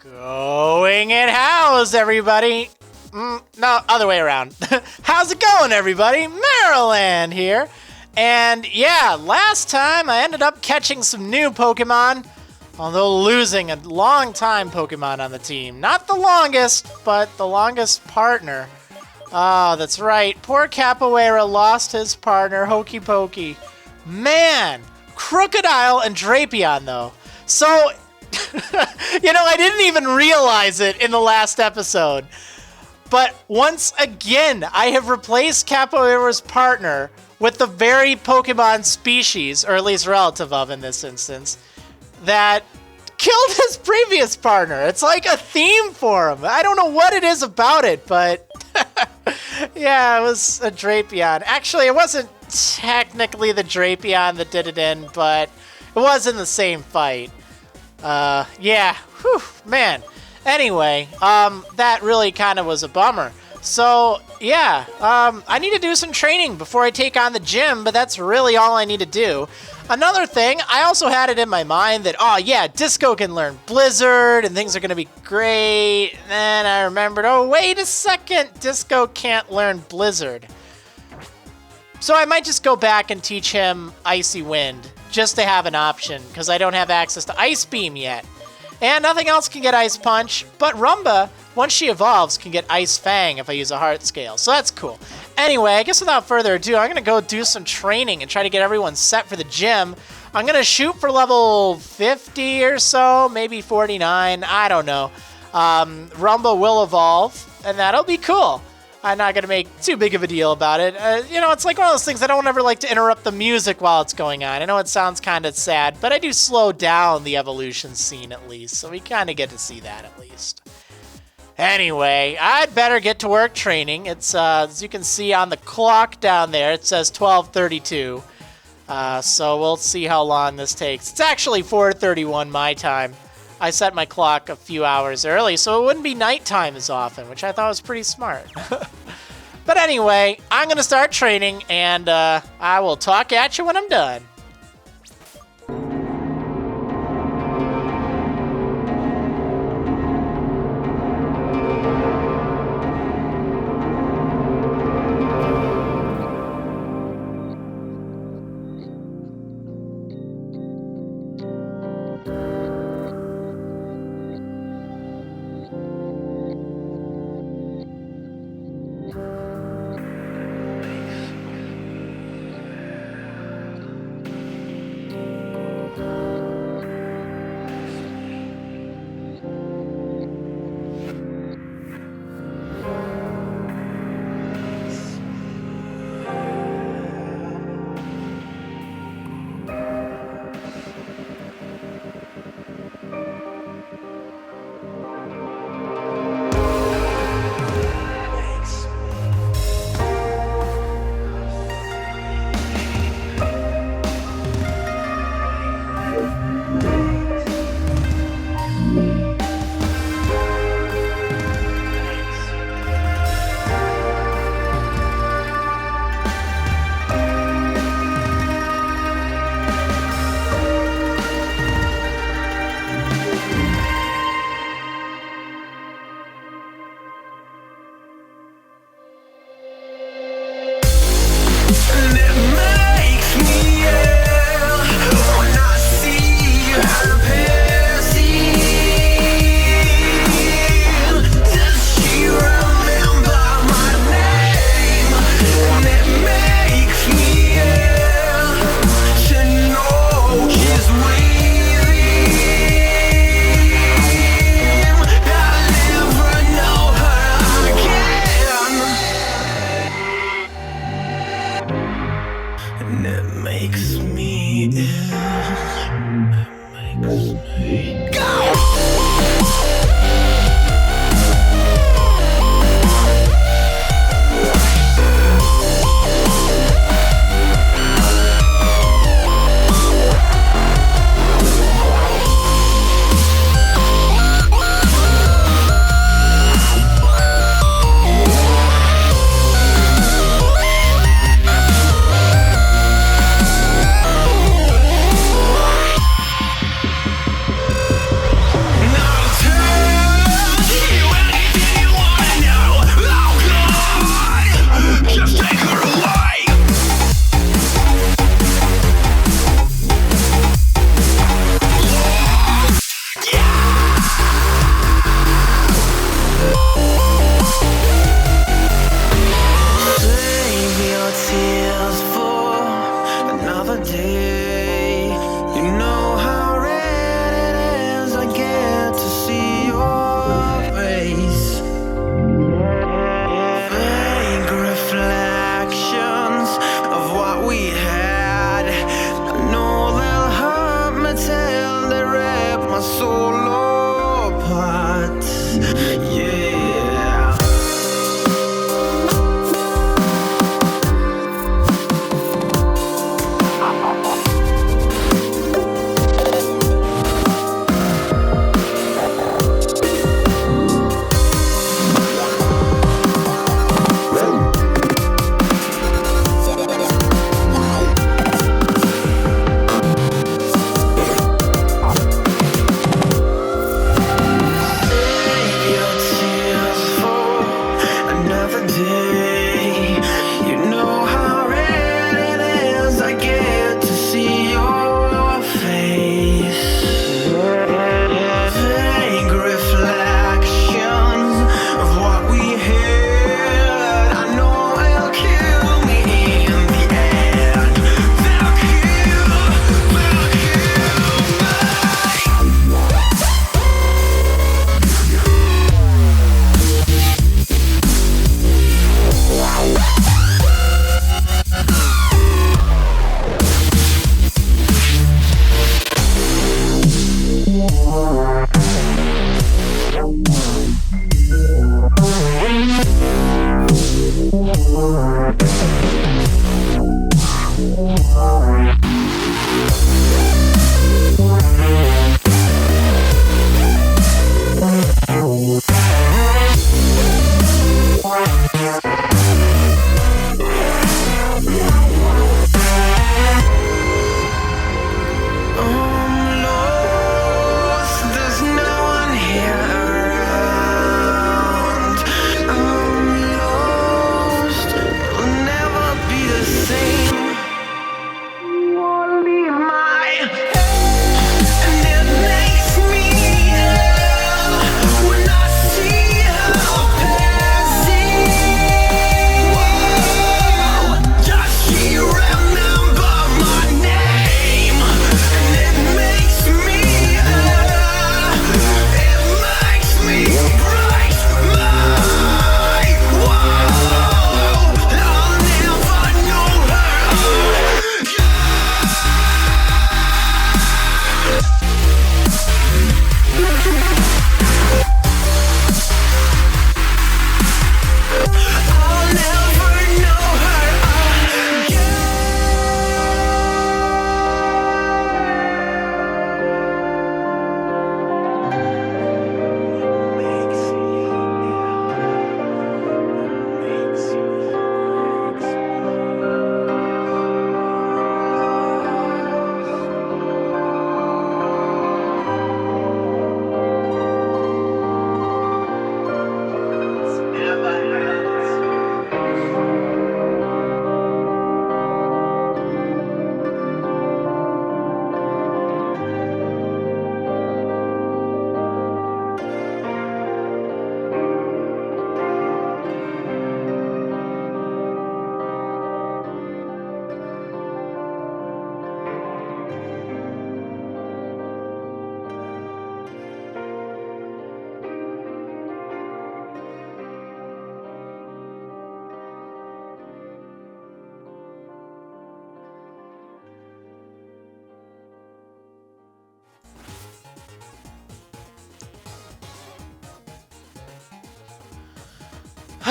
Going in house, everybody. No, other way around. How's it going, everybody? Maryland here. And yeah, last time I ended up catching some new Pokemon, although losing a long-time Pokemon on the team. Not the longest, but the longest partner. Oh, that's right. Poor Capoeira lost his partner, Hokey Pokey. Man, Crocodile and Drapion, though. So, you know, I didn't even realize it in the last episode. But once again, I have replaced Capoeira's partner with the very Pokemon species, or at least relative of in this instance, that killed his previous partner. It's like a theme for him. I don't know what it is about it, but yeah, it was a Drapion. Actually, it wasn't technically the Drapion that did it in, but it was in the same fight. Yeah, whew, man. Anyway, that really kind of was a bummer. So, yeah, I need to do some training before I take on the gym, but that's really all I need to do. Another thing, I also had it in my mind that, oh yeah, Disco can learn Blizzard, and things are going to be great. And then I remembered, oh, wait a second, Disco can't learn Blizzard. So I might just go back and teach him Icy Wind, just to have an option, because I don't have access to Ice Beam yet. And nothing else can get Ice Punch, but Rumba, once she evolves, can get Ice Fang if I use a Heart Scale, so that's cool. Anyway, I guess without further ado, I'm going to go do some training and try to get everyone set for the gym. I'm going to shoot for level 50 or so, maybe 49, I don't know. Rumba will evolve, and that'll be cool. I'm not going to make too big of a deal about it. You know, it's like one of those things I don't ever like to interrupt the music while it's going on. I know it sounds kind of sad, but I do slow down the evolution scene at least, so we kind of get to see that at least. Anyway, I'd better get to work training. It's, as you can see on the clock down there, it says 12:32. So we'll see how long this takes. It's actually 4:31 my time. I set my clock a few hours early, so it wouldn't be nighttime as often, which I thought was pretty smart. But anyway, I'm going to start training, and I will talk at you when I'm done.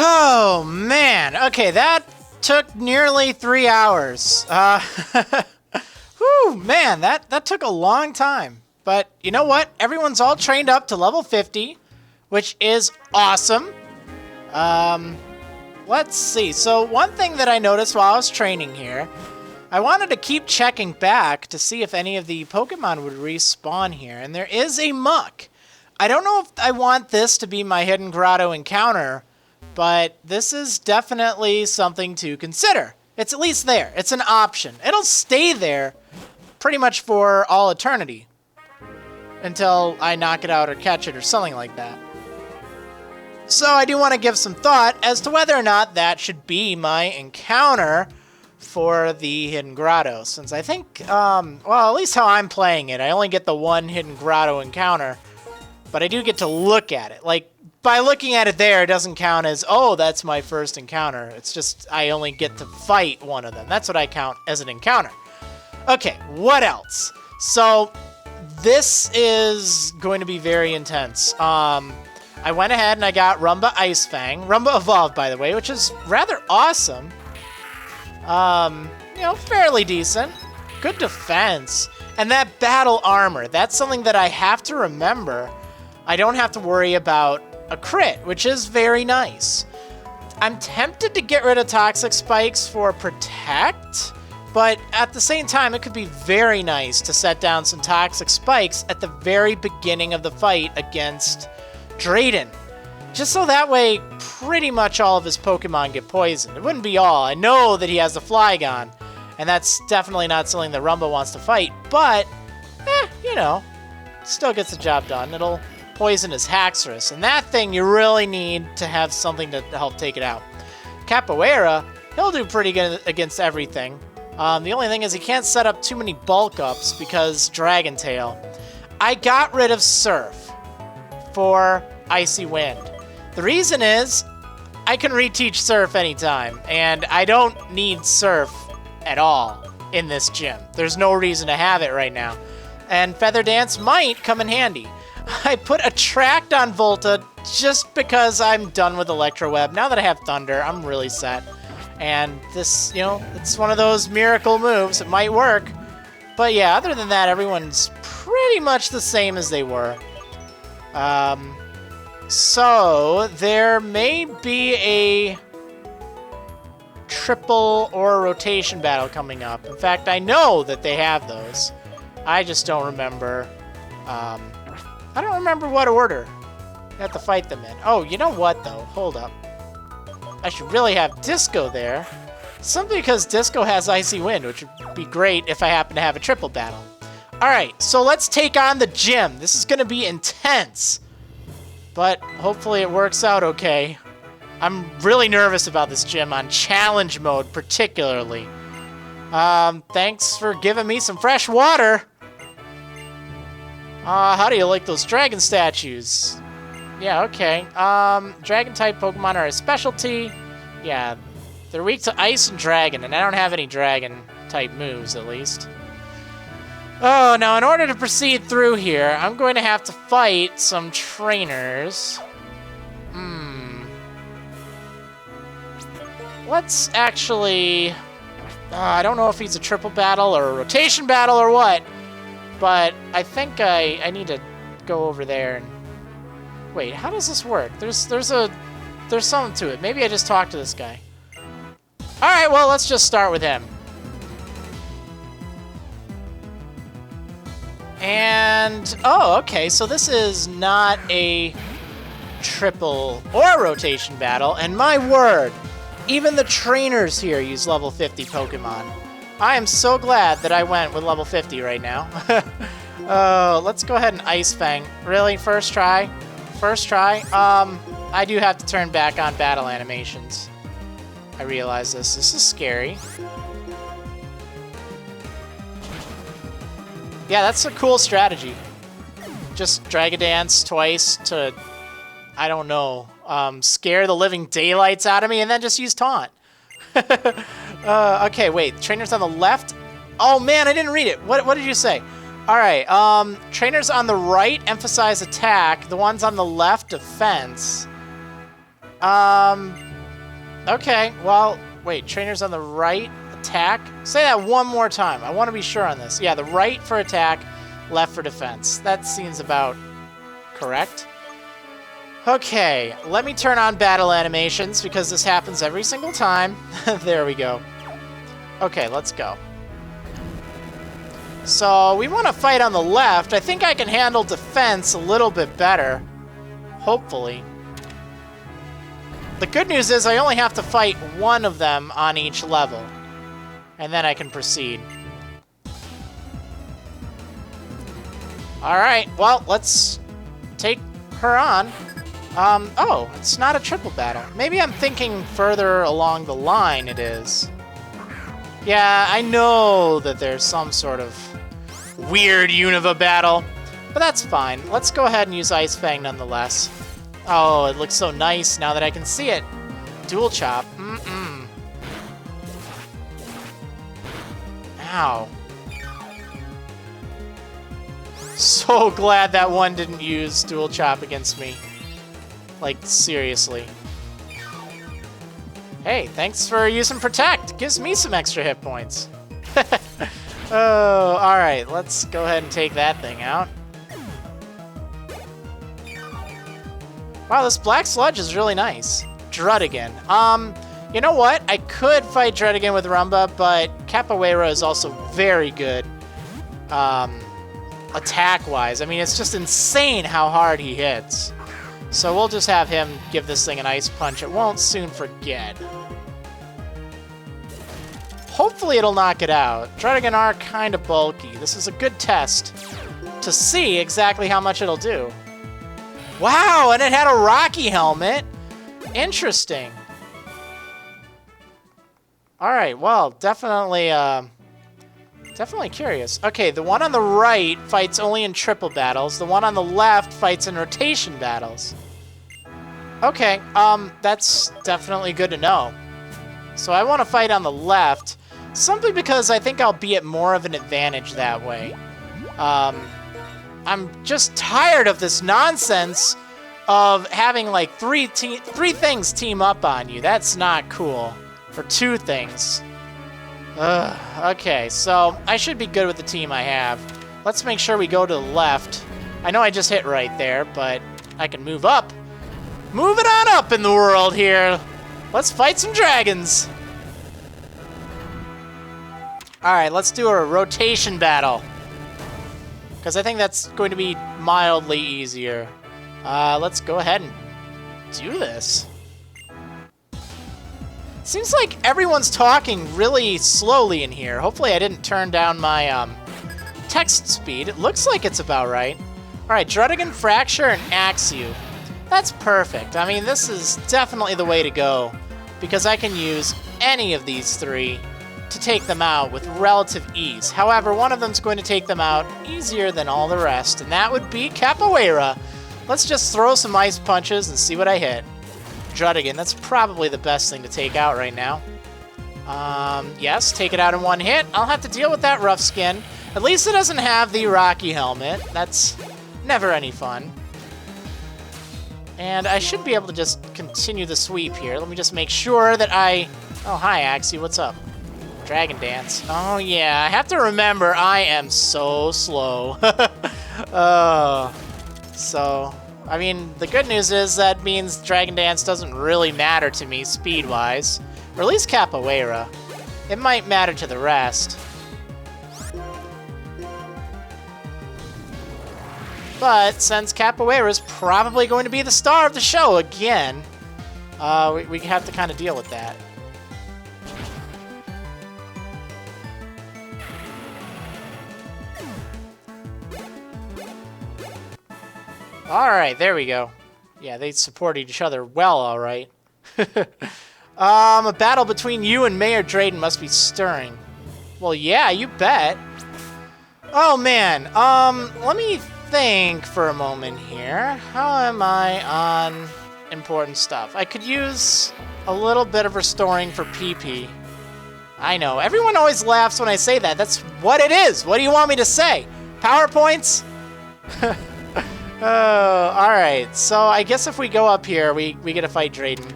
Oh, man. Okay, that took nearly 3 hours. Whew, man, that took a long time. But you know what? Everyone's all trained up to level 50, which is awesome. Let's see. So one thing that I noticed while I was training here, I wanted to keep checking back to see if any of the Pokemon would respawn here. And there is a Muck. I don't know if I want this to be my Hidden Grotto encounter, but this is definitely something to consider. It's at least there. It's an option. It'll stay there pretty much for all eternity until I knock it out or catch it or something like that. So I do want to give some thought as to whether or not that should be my encounter for the Hidden Grotto, since I think, well, at least how I'm playing it, I only get the one Hidden Grotto encounter, but I do get to look at it. Like, by looking at it there, it doesn't count as, oh, that's my first encounter. It's just I only get to fight one of them. That's what I count as an encounter. Okay, what else? So this is going to be very intense. I went ahead and I got Rumba Ice Fang. Rumba evolved, by the way, which is rather awesome. You know, fairly decent. Good defense. And that battle armor, that's something that I have to remember. I don't have to worry about a crit, which is very nice. I'm tempted to get rid of Toxic Spikes for Protect, but at the same time, it could be very nice to set down some Toxic Spikes at the very beginning of the fight against Drayden. Just so that way, pretty much all of his Pokemon get poisoned. It wouldn't be all. I know that he has the Flygon, and that's definitely not something that Rumba wants to fight, but, you know, still gets the job done. It'll poison his Haxorus, and that thing you really need to have something to help take it out. Capoeira, he'll do pretty good against everything. The only thing is he can't set up too many bulk ups because Dragon Tail. I got rid of Surf for Icy Wind. The reason is I can reteach Surf anytime, and I don't need Surf at all in this gym. There's no reason to have it right now. And Feather Dance might come in handy. I put Attract on Volta just because I'm done with Electro Web. Now that I have Thunder, I'm really set. And this, you know, it's one of those miracle moves. It might work. But yeah, other than that, everyone's pretty much the same as they were. So there may be a triple or rotation battle coming up. In fact, I know that they have those. I just don't remember. I don't remember what order you have to fight them in. Oh, you know what, though? Hold up. I should really have Disco there. Simply because Disco has Icy Wind, which would be great if I happen to have a triple battle. Alright, so let's take on the gym. This is going to be intense. But hopefully it works out okay. I'm really nervous about this gym on challenge mode, particularly. Thanks for giving me some fresh water. How do you like those dragon statues? Yeah, okay. Dragon-type Pokemon are a specialty. Yeah, they're weak to Ice and Dragon, and I don't have any Dragon-type moves, at least. Oh, now in order to proceed through here, I'm going to have to fight some trainers. Let's actually... I don't know if he's a triple battle or a rotation battle or what, but I think I need to go over there and... Wait, how does this work? There's something to it. Maybe I just talked to this guy. Alright, well, let's just start with him. And, oh, okay, so this is not a triple or rotation battle, and my word, even the trainers here use level 50 Pokemon. I am so glad that I went with level 50 right now. Let's go ahead and Ice Fang. Really? First try? First try? I do have to turn back on battle animations. I realize this. This is scary. Yeah, that's a cool strategy. Just Dragon Dance twice to, I don't know, scare the living daylights out of me and then just use Taunt. Okay, wait. Trainers on the left? Oh, man, I didn't read it. What did you say? All right. Trainers on the right emphasize attack. The ones on the left, defense. Okay, well, wait, trainers on the right, attack? Say that one more time. I want to be sure on this. Yeah, the right for attack, left for defense. That seems about correct. Okay, let me turn on battle animations because this happens every single time. There we go. Okay, let's go. So, we want to fight on the left. I think I can handle defense a little bit better. Hopefully. The good news is I only have to fight one of them on each level. And then I can proceed. Alright, well, let's take her on. Oh, it's not a triple battle. Maybe I'm thinking further along the line it is. Yeah, I know that there's some sort of weird Unova battle, but that's fine. Let's go ahead and use Ice Fang nonetheless. Oh, it looks so nice now that I can see it. Dual Chop. Ow. So glad that one didn't use Dual Chop against me. Like, seriously. Hey, thanks for using Protect. Gives me some extra hit points. Oh, alright. Let's go ahead and take that thing out. Wow, this Black Sludge is really nice. Drayden. You know what? I could fight Drayden with Rumba, but Capoeira is also very good. Attack-wise. I mean, it's just insane how hard he hits. So we'll just have him give this thing an Ice Punch. It won't soon forget. Hopefully it'll knock it out. Drayden are kind of bulky. This is a good test to see exactly how much it'll do. Wow, and it had a Rocky helmet. Interesting. Alright, well, definitely curious. Okay, the one on the right fights only in triple battles. The one on the left fights in rotation battles. Okay, that's definitely good to know. So I want to fight on the left, simply because I think I'll be at more of an advantage that way. I'm just tired of this nonsense of having like three things team up on you. That's not cool. Or two things. Okay, so I should be good with the team I have. Let's make sure we go to the left. I know I just hit right there, but I can move up. Move it on up in the world here. Let's fight some dragons. Alright, let's do a rotation battle. Because I think that's going to be mildly easier. Let's go ahead and do this. Seems like everyone's talking really slowly in here. Hopefully I didn't turn down my text speed. It looks like it's about right. Alright, Drayden, Fracture, and Axew. That's perfect. I mean, this is definitely the way to go. Because I can use any of these three to take them out with relative ease. However, one of them's going to take them out easier than all the rest, and that would be Capoeira. Let's just throw some Ice Punches and see what I hit. Drayden, that's probably the best thing to take out right now. Yes, take it out in one hit. I'll have to deal with that rough skin. At least it doesn't have the Rocky helmet. That's never any fun. And I should be able to just continue the sweep here. Let me just make sure that I... Oh, hi, Axie. What's up? Dragon Dance. Oh, yeah. I have to remember I am so slow. So... I mean, the good news is that means Dragon Dance doesn't really matter to me speed-wise. Or at least Capoeira. It might matter to the rest. But since Capoeira is probably going to be the star of the show again, we have to kind of deal with that. Alright, there we go. Yeah, they support each other well, alright. A battle between you and Mayor Drayden must be stirring. Well, yeah, you bet. Oh, man. Let me think for a moment here. How am I on important stuff? I could use a little bit of restoring for PP. I know. Everyone always laughs when I say that. That's what it is. What do you want me to say? PowerPoints? Oh, alright. So I guess if we go up here, we get to fight Drayden.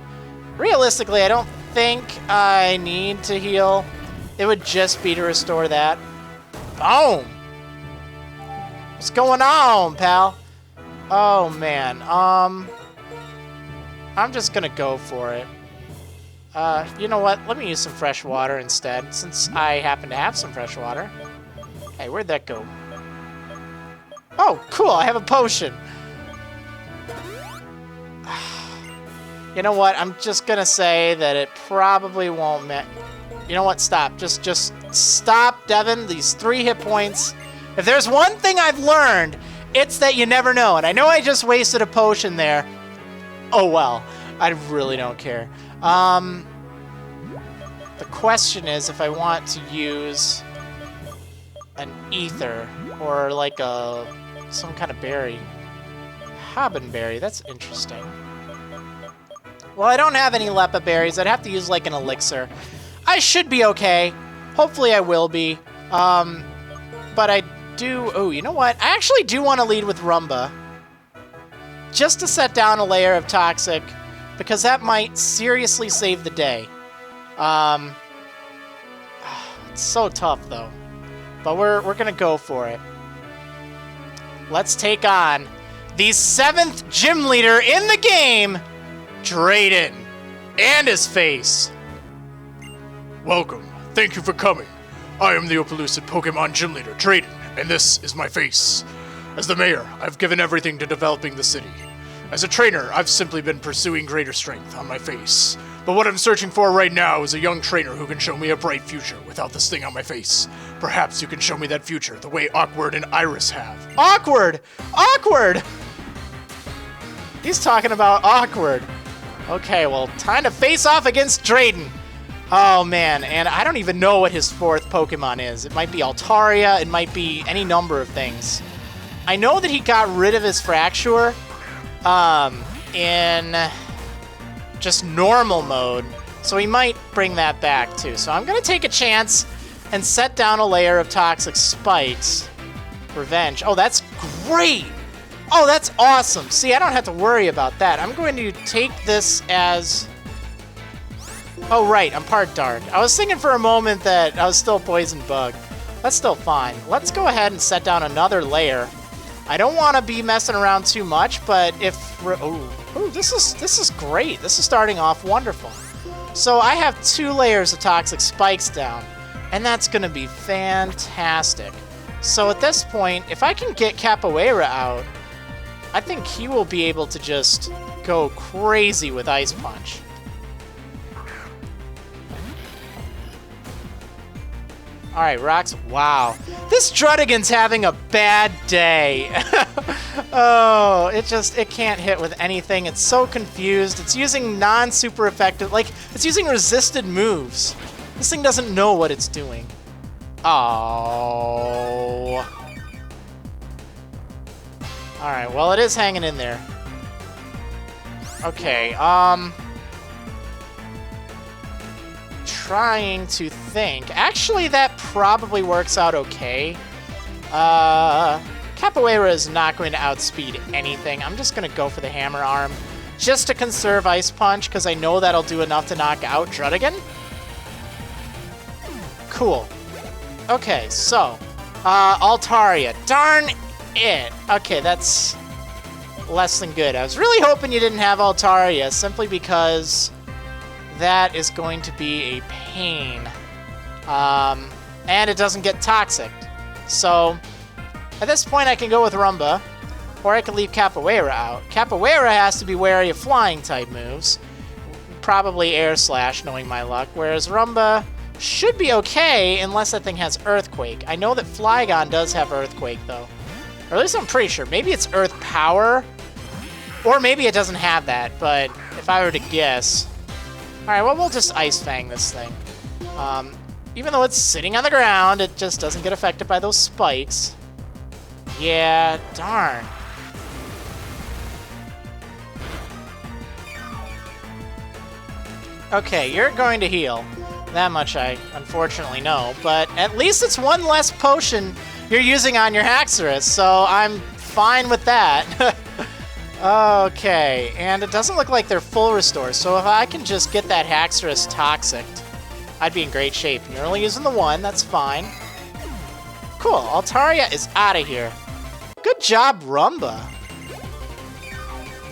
Realistically, I don't think I need to heal, it would just be to restore that. Boom! What's going on, pal? Oh, man. I'm just gonna go for it. You know what? Let me use some fresh water instead, since I happen to have some fresh water. Hey, where'd that go? Oh, cool, I have a potion. You know what? I'm just gonna say that it probably won't You know what? Stop. Just stop, Devin. These 3 hit points. If there's one thing I've learned, it's that you never know. And I know I just wasted a potion there. Oh, well. I really don't care. The question is if I want to use an ether or like some kind of berry. Hobbenberry. That's interesting. Well, I don't have any Lepa berries. I'd have to use like an elixir. I should be okay. Hopefully I will be. But I do... Oh, you know what? I actually do want to lead with Rumba. Just to set down a layer of Toxic. Because that might seriously save the day. It's so tough, though. But we're going to go for it. Let's take on the 7th gym leader in the game, Drayden, and his face. Welcome. Thank you for coming. I am the Opelucid Pokemon Gym Leader, Drayden, and this is my face. As the mayor, I've given everything to developing the city. As a trainer, I've simply been pursuing greater strength on my face. But what I'm searching for right now is a young trainer who can show me a bright future without this thing on my face. Perhaps you can show me that future the way Awkward and Iris have. Awkward! Awkward! He's talking about Awkward. Okay, well, time to face off against Drayden. Oh, man, and I don't even know what his 4th Pokemon is. It might be Altaria, it might be any number of things. I know that he got rid of his Fracture in just normal mode, so he might bring that back, too. So I'm going to take a chance and set down a layer of Toxic Spikes. Revenge. Oh, that's great! Oh, that's awesome! See, I don't have to worry about that. I'm going to take this as... Oh, right, I'm part Dark. I was thinking for a moment that I was still Poison Bug. That's still fine. Let's go ahead and set down another layer. I don't want to be messing around too much, but if... Oh, this is great. This is starting off wonderful. So I have 2 layers of Toxic Spikes down, and that's going to be fantastic. So at this point, if I can get Capoeira out, I think he will be able to just go crazy with Ice Punch. Alright, Rocks. Wow. This Druddigan's having a bad day. Oh, it can't hit with anything. It's so confused. It's using non-super effective, like, it's using resisted moves. This thing doesn't know what it's doing. Oh. Alright, well, it is hanging in there. Okay, trying to think. Actually, that probably works out okay. Capoeira is not going to outspeed anything. I'm just going to go for the Hammer Arm just to conserve Ice Punch because I know that'll do enough to knock out Druddigan. Cool. Okay, so Altaria. Darn it. Okay, that's less than good. I was really hoping you didn't have Altaria simply because that is going to be a pain. And it doesn't get Toxic. So, at this point I can go with Rumba, or I can leave Capoeira out. Capoeira has to be wary of Flying-type moves. Probably Air Slash, knowing my luck, whereas Rumba should be okay unless that thing has Earthquake. I know that Flygon does have Earthquake, though. Or at least I'm pretty sure. Maybe it's Earth Power, or maybe it doesn't have that, but if I were to guess... Alright, well, we'll just Ice Fang this thing. Even though it's sitting on the ground, it just doesn't get affected by those spikes. Yeah, darn. Okay, you're going to heal. That much I unfortunately know, but at least it's one less potion you're using on your Haxorus, so I'm fine with that. Okay, and it doesn't look like they're full restore, so if I can just get that Haxorus toxic, I'd be in great shape. You're only using the one, that's fine. Cool, Altaria is out of here. Good job, Rumba.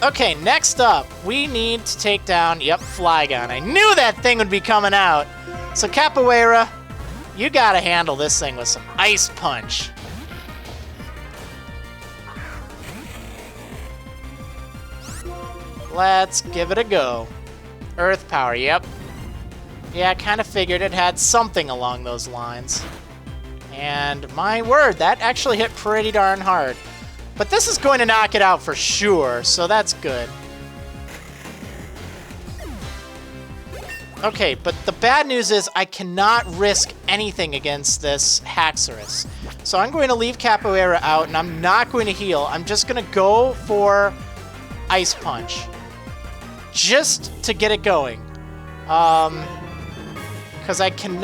Okay, next up, we need to take down, yep, Flygon. I knew that thing would be coming out. So Capoeira, you gotta handle this thing with some Ice Punch. Let's give it a go. Earth Power, yep. Yeah, I kind of figured it had something along those lines. And my word, that actually hit pretty darn hard. But this is going to knock it out for sure, so that's good. Okay, but the bad news is I cannot risk anything against this Haxorus. So I'm going to leave Capoeira out, and I'm not going to heal. I'm just going to go for Ice Punch. Just to get it going. Because I can't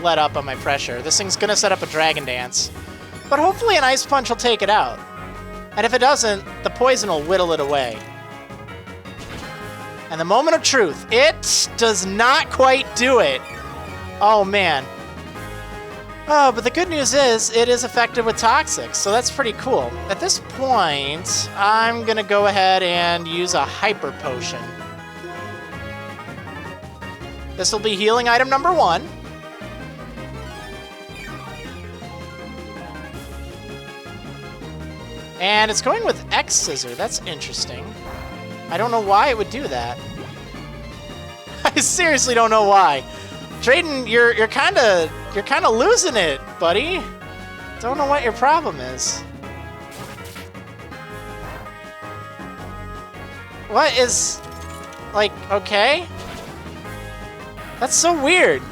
let up on my pressure. This thing's gonna set up a Dragon Dance. But hopefully an Ice Punch will take it out. And if it doesn't, the poison will whittle it away. And the moment of truth, it does not quite do it. Oh man. Oh, but the good news is, it is effective with Toxic, so that's pretty cool. At this point, I'm gonna go ahead and use a Hyper Potion. This will be healing item number 1. And it's going with X-Scissor, that's interesting. I don't know why it would do that. I seriously don't know why. Drayden, you're kind of losing it, buddy. Don't know what your problem is. What is, like, okay? That's so weird.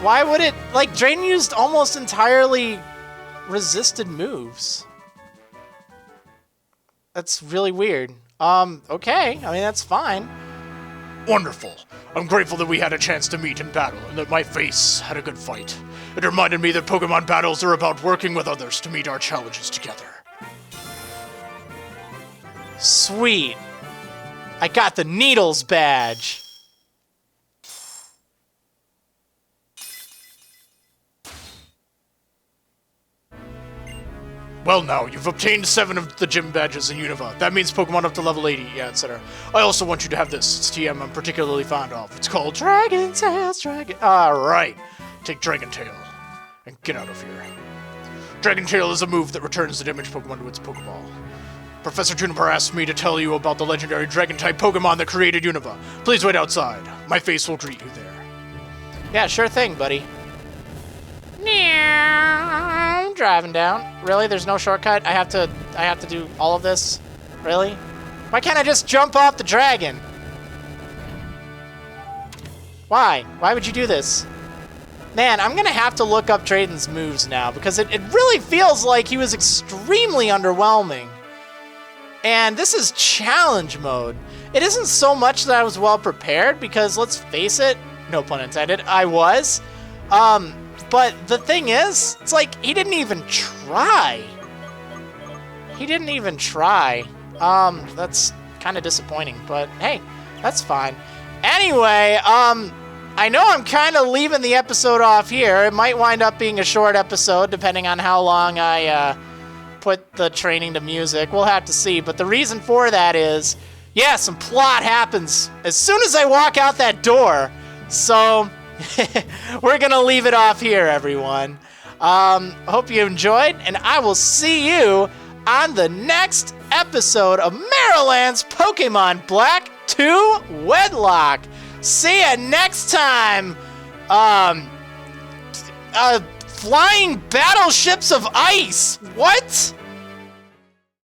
Why would it, like, Drayden used almost entirely resisted moves. That's really weird. Okay, I mean, that's fine. Wonderful. I'm grateful that we had a chance to meet in battle, and that my face had a good fight. It reminded me that Pokemon battles are about working with others to meet our challenges together. Sweet. I got the Needles badge. Well now, you've obtained 7 of the gym badges in Unova. That means Pokemon up to level 80, yeah, etc. I also want you to have this. It's TM I'm particularly fond of. It's called Dragon Tails Dragon... Alright. Take Dragon Tail. And get out of here. Dragon Tail is a move that returns the damaged Pokemon to its Pokeball. Professor Juniper asked me to tell you about the legendary Dragon-type Pokémon that created Unova. Please wait outside. My face will greet you there. Yeah, sure thing, buddy. I'm driving down. Really? There's no shortcut? I have to do all of this? Really? Why can't I just jump off the dragon? Why? Why would you do this? Man, I'm gonna have to look up Drayden's moves now, because it really feels like he was extremely underwhelming. And this is challenge mode. It isn't so much that I was well prepared, because let's face it, no pun intended, I was. But the thing is, it's like, he didn't even try. He didn't even try. That's kind of disappointing, but hey, that's fine. Anyway, I know I'm kind of leaving the episode off here. It might wind up being a short episode, depending on how long I, put the training to music. We'll have to see, but the reason for that is, yeah, some plot happens as soon as I walk out that door. So... we're gonna leave it off here, everyone. Hope you enjoyed, and I will see you on the next episode of MARRILAND'S Pokemon Black 2 Wedlocke. See ya next time. Flying battleships of ice. What?